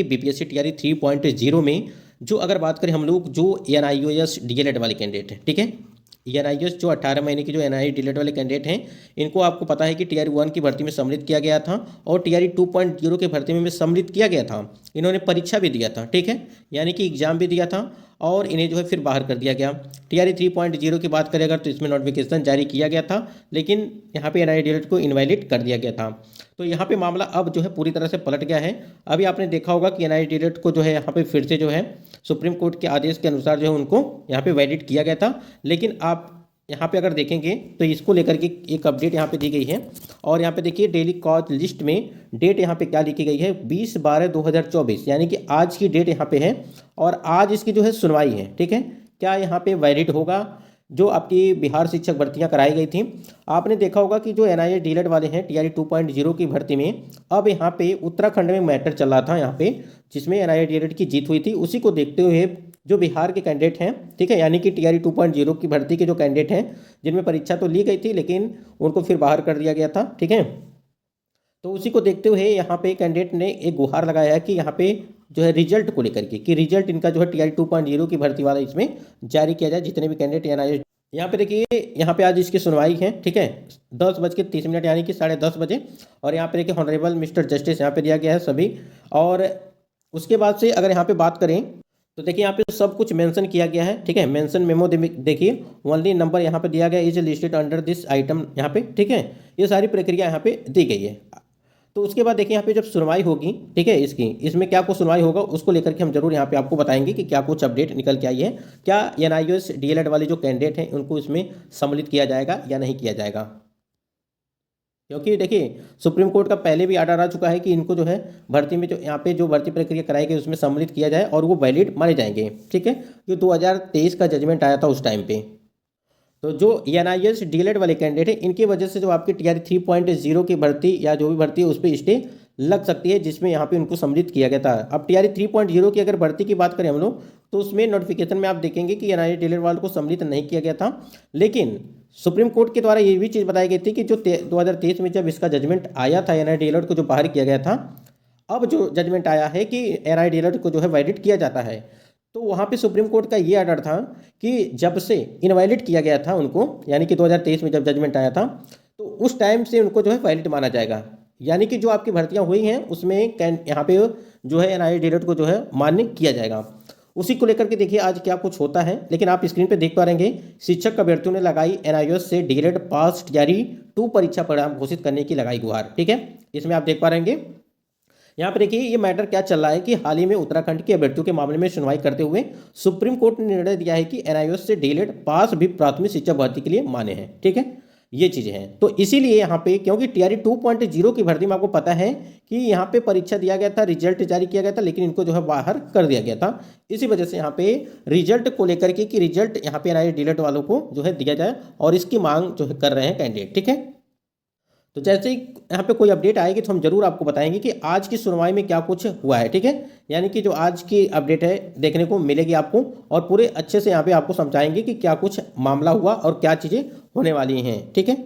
BPSC TRE 3.0 में जो अगर बात करें हम लोग जो एनआईओएस डीएलएड वाले कैंडिडेट हैं, ठीक है, एनआईओएस जो 18 महीने के जो एनआई डीएलएड वाले कैंडिडेट हैं, इनको आपको पता है कि टीआरई 1 की भर्ती में सम्मिलित किया गया था और टीआरई 2.0 की भर्ती में सम्मिलित किया गया था। इन्होंने परीक्षा भी दिया था, ठीक है, यानी कि एग्जाम भी दिया था और इन्हें जो है फिर बाहर कर दिया गया। टीआरई 3.0 की बात करें अगर तो इसमें नोटिफिकेशन जारी किया गया था, लेकिन यहाँ पे एनआई डीएलएड को इनवैलिड कर दिया गया था। तो यहाँ पे मामला अब जो है पूरी तरह से पलट गया है। अभी आपने देखा होगा कि एनआई डीएलएड को जो है यहाँ पे फिर से जो है सुप्रीम कोर्ट के आदेश के अनुसार जो है उनको यहाँ पे वैलिड किया गया था। लेकिन आप यहाँ पे अगर देखेंगे तो इसको लेकर के एक अपडेट यहाँ पे दी गई है और यहाँ पे देखिए डेली कॉज लिस्ट में डेट यहाँ पे क्या लिखी गई है 20/12/2024, यानी कि आज की डेट यहाँ पे है और आज इसकी जो है सुनवाई है, ठीक है। क्या यहाँ पे वैलिड होगा जो आपकी बिहार शिक्षक भर्तियां कराई गई थी? आपने देखा होगा कि जो एनआईए डीएलएड वाले हैं टीआरई 2.0 की भर्ती में अब यहाँ पे उत्तराखंड में मैटर चल रहा था यहाँ पे, जिसमें एनआईए डीएलएड की जीत हुई थी। उसी को देखते हुए जो बिहार के कैंडिडेट हैं, ठीक है, यानी कि टीआरई 2.0 की भर्ती के जो कैंडिडेट हैं जिनमें परीक्षा तो ली गई थी लेकिन उनको फिर बाहर कर दिया गया था, ठीक है। तो उसी को देखते हुए यहाँ पे कैंडिडेट ने एक गुहार लगाया है कि यहाँ पे जो है रिजल्ट को लेकर के कि रिजल्ट इनका जो है टीआरई 2.0 की भर्ती वाला इसमें जारी किया जाए, जितने भी कैंडिडेट एनआईए। यहाँ पे देखिए यहाँ पे आज इसकी सुनवाई है, ठीक है, 10:30 यानी कि 10:30 बजे। और यहाँ पे देखिए ऑनरेबल मिस्टर जस्टिस यहाँ पे दिया गया है सभी। और उसके बाद से अगर यहाँ पे बात करें तो देखिए यहाँ पे सब कुछ मेंशन किया गया है, ठीक है। मेंशन मेमो देखिए ओनली नंबर यहाँ पे दिया गया is listed under this item यहाँ पे, ठीक है। ये सारी प्रक्रिया यहाँ पे दी गई है। तो उसके बाद देखिए यहाँ पे जब सुनवाई होगी, ठीक है, इसमें क्या कुछ सुनवाई होगा उसको लेकर के हम जरूर यहाँ पे आपको बताएंगे कि क्या कुछ अपडेट निकल के आई है। क्या एनआईओएस डीएलएड वाले जो कैंडिडेट हैं उनको इसमें सम्मिलित किया जाएगा या नहीं किया जाएगा? क्योंकि देखिए सुप्रीम कोर्ट का पहले भी आर्डर आ चुका है कि इनको जो है भर्ती में जो यहाँ पे जो भर्ती प्रक्रिया कराई गई उसमें सम्मिलित किया जाए और वो वैलिड माने जाएंगे, ठीक है। जो 2023 का जजमेंट आया था उस टाइम पे। तो जो एनआईएस डीएलएड वाले कैंडिडेट हैं इनकी वजह से जो आपकी टीआरई 3.0 की भर्ती या जो भी भर्ती है उस पर स्टे लग सकती है, जिसमें यहाँ पे उनको सम्मिलित किया गया था। अब टीआरई 3.0 की अगर भर्ती की बात करें हम लोग तो उसमें नोटिफिकेशन में आप देखेंगे कि एनआईएस डीएलएड वालों को सम्मिलित नहीं किया गया था। लेकिन सुप्रीम कोर्ट के द्वारा ये भी चीज़ बताई गई थी कि जो 2023 में जब इसका जजमेंट आया था एनआईएस डीएलएड को जो बाहर किया गया था, अब जो जजमेंट आया है कि एनआईएस डीएलएड को जो है वैलिड किया जाता है। तो वहाँ पे सुप्रीम कोर्ट का ये आर्डर था कि जब से इनवैलिड किया गया था उनको, यानी कि 2023 में जब जजमेंट आया था तो उस टाइम से उनको जो है वैलिड माना जाएगा। यानी कि जो आपकी भर्तियां हुई हैं उसमें यहाँ पे जो है एनआईए डीएलएड को जो है मान्य किया जाएगा। उसी को लेकर के देखिए आज क्या कुछ होता है। लेकिन आप स्क्रीन पे देख पा रहेंगे शिक्षक अभ्यर्थियों ने लगाई एनआईओएस से डीएलएड पास टीआरई 2 परीक्षा परिणाम घोषित करने की लगाई गुहार, ठीक है। इसमें आप देख पा रहेंगे यहाँ पर देखिए ये मैटर क्या चल रहा है कि हाल ही में उत्तराखंड के अभ्यर्थियों के मामले में सुनवाई करते हुए सुप्रीम कोर्ट ने निर्णय दिया है कि एनआईओएस से डीएलएड पास भी प्राथमिक शिक्षा भर्ती के लिए मान्य है, ठीक है। ये चीज़ें हैं तो इसीलिए यहाँ पे क्योंकि टीआरई 2.0 की भर्ती में आपको पता है कि यहाँ पे परीक्षा दिया गया था, रिजल्ट जारी किया गया था, लेकिन इनको जो है बाहर कर दिया गया था। इसी वजह से यहाँ पे रिजल्ट को लेकर के कि रिजल्ट यहाँ पे एनआईए डीएलएड वालों को जो है दिया जाए और इसकी मांग जो है कर रहे हैं कैंडिडेट, ठीक है। तो जैसे ही यहाँ पे कोई अपडेट आएगी तो हम जरूर आपको बताएंगे कि आज की सुनवाई में क्या कुछ हुआ है, ठीक है। यानी कि जो आज की अपडेट है देखने को मिलेगी आपको और पूरे अच्छे से यहाँ पे आपको समझाएंगे कि क्या कुछ मामला हुआ और क्या चीज़ें होने वाली हैं, ठीक है।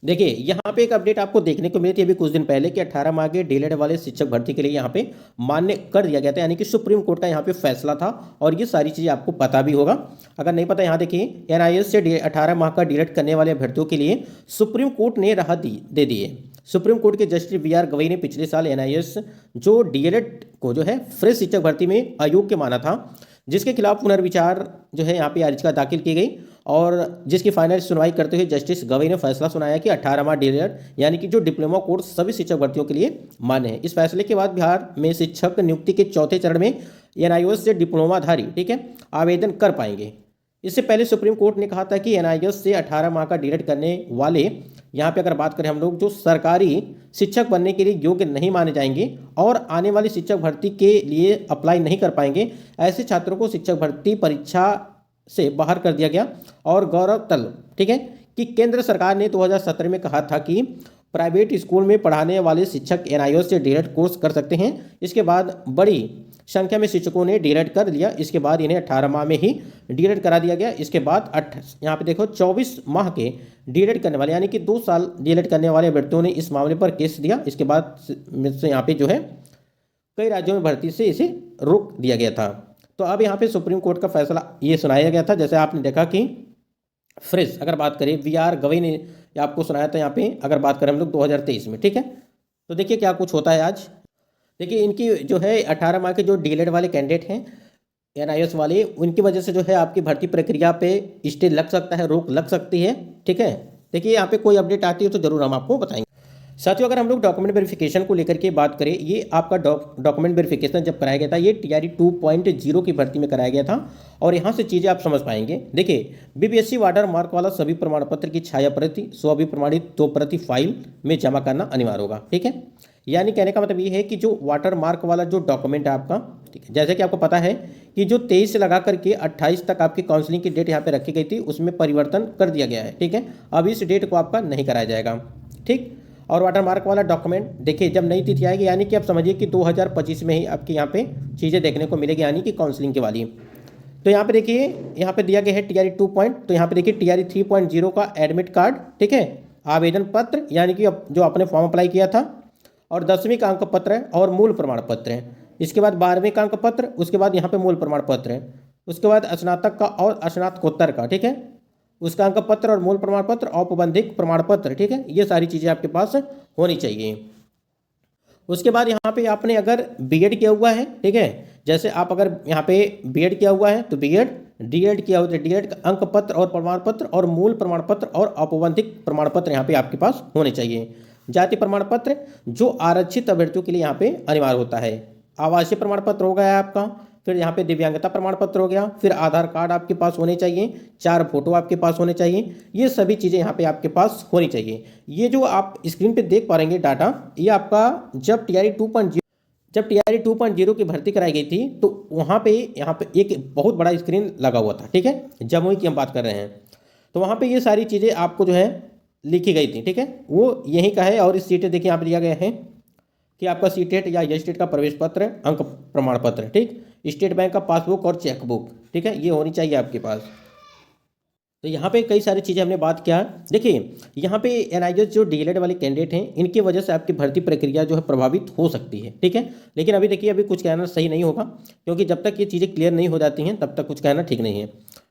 देखिए यहाँ पे एक अपडेट आपको देखने को मिली थी अभी कुछ दिन पहले कि 18 माह के डीएलएड वाले शिक्षक भर्ती के लिए यहाँ पे मान्य कर दिया गया था, यानी कि सुप्रीम कोर्ट का यहाँ पे फैसला था और ये सारी चीज़ें आपको पता भी होगा। अगर नहीं पता यहाँ देखिए एनआईएस से 18 माह का डीएलएड करने वाले अभ्यर्थियों के लिए सुप्रीम कोर्ट ने राहत दे दी है। सुप्रीम कोर्ट के जस्टिस बीआर गवई ने पिछले साल एनआईएस जो डीएलएड को जो है फ्रेश शिक्षक भर्ती में अयोग्य माना था, जिसके खिलाफ पुनर्विचार जो है यहाँ पे याचिका दाखिल की गई और जिसकी फाइनल सुनवाई करते हुए जस्टिस गवई ने फैसला सुनाया कि 18 माह डीएलएड यानी कि जो डिप्लोमा कोर्स सभी शिक्षक भर्तियों के लिए मान्य है। इस फैसले के बाद बिहार में शिक्षक नियुक्ति के चौथे चरण में एनआईओएस से डिप्लोमाधारी, ठीक है, आवेदन कर पाएंगे। इससे पहले सुप्रीम कोर्ट ने कहा था कि एनआईओएस से 18 माह का डीएलएड करने वाले यहाँ पे अगर बात करें हम लोग जो सरकारी शिक्षक बनने के लिए योग्य नहीं माने जाएंगे और आने वाली शिक्षक भर्ती के लिए अप्लाई नहीं कर पाएंगे, ऐसे छात्रों को शिक्षक भर्ती परीक्षा से बाहर कर दिया गया। और गौरव तलब, ठीक है, कि केंद्र सरकार ने 2017 में कहा था कि प्राइवेट स्कूल में पढ़ाने वाले शिक्षक एनआईओएस से डीएलएड कोर्स कर सकते हैं। इसके बाद बड़ी संख्या में शिक्षकों ने डीएलएड कर लिया। इसके बाद इन्हें 18 माह में ही डीएलएड करा दिया गया। इसके बाद यहाँ पे देखो 24 माह के डीएलएड करने वाले यानी कि 2 साल डीएलएड करने वाले अभ्यर्थियों ने इस मामले पर केस दिया। इसके बाद से यहाँ पे जो है कई राज्यों में भर्ती से इसे रोक दिया गया था। तो अब यहाँ पे सुप्रीम कोर्ट का फैसला ये सुनाया गया था। जैसे आपने देखा कि फ्रेश अगर बात करें VR गवई ने आपको सुनाया था यहाँ पे, अगर बात करें हम लोग 2023 में, ठीक है। तो देखिए क्या कुछ होता है आज। देखिए इनकी जो है 18 माह के जो डीएलएड वाले कैंडिडेट हैं NIS वाले, उनकी वजह से जो है आपकी भर्ती प्रक्रिया पे स्टे लग सकता है, रोक लग सकती है, ठीक है। देखिए यहाँ पे कोई अपडेट आती है तो जरूर हम आपको बताएंगे। साथियों अगर हम लोग डॉक्यूमेंट वेरिफिकेशन को लेकर के बात करें, ये आपका डॉक्यूमेंट वेरिफिकेशन जब कराया गया था, ये TRE 2.0 की भर्ती में कराया गया था। और यहाँ से चीज़ें आप समझ पाएंगे। देखिए BPSC वाटर मार्क वाला सभी प्रमाण पत्र की छाया प्रति स्वविप्रमाणित 2 प्रति फाइल में जमा करना अनिवार्य होगा, ठीक है। यानी कहने का मतलब ये है कि जो वाटर मार्क वाला जो डॉक्यूमेंट है आपका, ठीक है, जैसे कि आपको पता है कि जो 23 से लगा करके 28 तक आपकी काउंसलिंग की डेट यहाँ पे रखी गई थी, उसमें परिवर्तन कर दिया गया है, ठीक है। अब इस डेट को आपका नहीं कराया जाएगा, ठीक। और वाटर मार्क वाला डॉक्यूमेंट देखिए जब नई तिथि आएगी, यानी कि आप समझिए कि 2025 में ही आपके यहाँ पे चीज़ें देखने को मिलेगी, यानी कि काउंसलिंग के वाली। तो यहाँ पे देखिए, यहाँ पे दिया गया है TRE 2 तो यहाँ पे देखिए TRE 3.0 का एडमिट कार्ड, ठीक है, आवेदन पत्र यानी कि जो आपने फॉर्म अप्लाई किया था, और 10वीं का अंक पत्र है और मूल प्रमाण पत्र है। इसके बाद 12वीं का अंक पत्र, उसके बाद यहाँ पे मूल प्रमाण पत्र है, उसके बाद स्नातक का और स्नातकोत्तर का, ठीक है, उसका अंक पत्र और मूल प्रमाण पत्र, औपबंधिक प्रमाण पत्र, ठीक है। ये सारी चीज़ें आपके पास होनी चाहिए। उसके बाद यहाँ पे आपने अगर B.Ed किया हुआ है, ठीक है, जैसे आप अगर यहाँ पे B.Ed किया हुआ है तो B.Ed, D.Ed किया हुआ है D.Ed का अंक पत्र और प्रमाण पत्र और मूल प्रमाण पत्र और औपबंधिक प्रमाण पत्र यहाँ पे आपके पास होने चाहिए। जाति प्रमाण पत्र जो आरक्षित अभ्यर्थियों के लिए यहाँ पे अनिवार्य होता है। आवासीय प्रमाण पत्र हो गया आपका, फिर यहाँ पे दिव्यांगता प्रमाण पत्र हो गया, फिर आधार कार्ड आपके पास होने चाहिए, 4 फोटो आपके पास होने चाहिए। ये सभी चीज़ें यहाँ पे आपके पास होनी चाहिए। ये जो आप स्क्रीन पे देख पा रहे हैं डाटा, ये आपका जब TRE 2.0 की भर्ती कराई गई थी तो वहाँ पे यहाँ पे एक बहुत बड़ा स्क्रीन लगा हुआ था, ठीक है, जमुई की हम बात कर रहे हैं। तो वहाँ पे ये सारी चीज़ें आपको जो है लिखी गई थी, ठीक है, वो यहीं का है। और इस सीटें देखिए यहाँ पे दिया गया है कि आपका सीटेट या स्टेट का प्रवेश पत्र, अंक प्रमाण पत्र, ठीक, स्टेट बैंक का पासबुक और चेकबुक, ठीक है, ये होनी चाहिए आपके पास। तो यहाँ पे कई सारी चीज़ें हमने बात किया। देखिए यहाँ पे NIS जो डीएलएड वाले कैंडिडेट हैं, इनकी वजह से आपकी भर्ती प्रक्रिया जो है प्रभावित हो सकती है, ठीक है। लेकिन अभी देखिए अभी कुछ कहना सही नहीं होगा, क्योंकि जब तक ये चीज़ें क्लियर नहीं हो जाती हैं तब तक कुछ कहना ठीक नहीं है।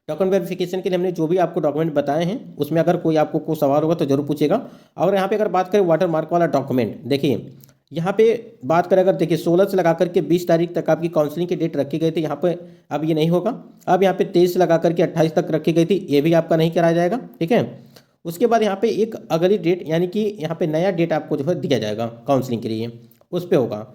डॉक्यूमेंट वेरिफिकेशन के लिए हमने जो भी आपको डॉक्यूमेंट बताए हैं, उसमें अगर कोई आपको कोई सवाल होगा तो जरूर पूछेगा। और यहाँ पे अगर बात करें वाटर मार्क वाला डॉक्यूमेंट, देखिए यहाँ पे बात करें अगर, देखिए 16 से लगा करके 20 तारीख तक आपकी काउंसलिंग की डेट रखी गई थी, यहाँ पे अब ये नहीं होगा। अब यहाँ पे 23 से लगा करके 28 तक रखी गई थी, ये भी आपका नहीं कराया जाएगा, ठीक है। उसके बाद यहाँ पे एक अगली डेट, यानी कि यहाँ पे नया डेट आपको जो है दिया जाएगा काउंसलिंग के लिए, उस पर होगा।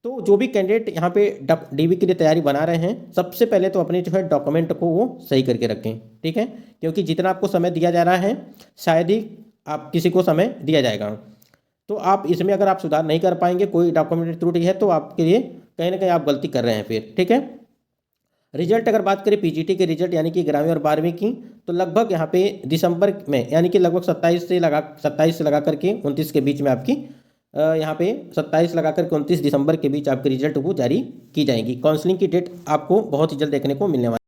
तो जो भी कैंडिडेट यहाँ पे DV के लिए तैयारी बना रहे हैं, सबसे पहले तो अपने जो है डॉक्यूमेंट को वो सही करके रखें, ठीक है, क्योंकि जितना आपको समय दिया जा रहा है शायद ही आप किसी को समय दिया जाएगा। तो आप इसमें अगर आप सुधार नहीं कर पाएंगे, कोई डॉक्यूमेंट त्रुटि है, तो आपके लिए कहीं ना कहीं आप गलती कर रहे हैं फिर, ठीक है। रिजल्ट अगर बात करें PGT के रिजल्ट यानी कि 11वीं और 12वीं की, तो लगभग यहाँ पे दिसंबर में, यानी कि लगभग 27 से लगा करके 29 के बीच में आपकी यहाँ पे 27 लगा करके 29 दिसंबर के बीच आपके रिजल्ट वो जारी की जाएंगी। काउंसलिंग की डेट आपको बहुत ही जल्द देखने को मिलने वाली है।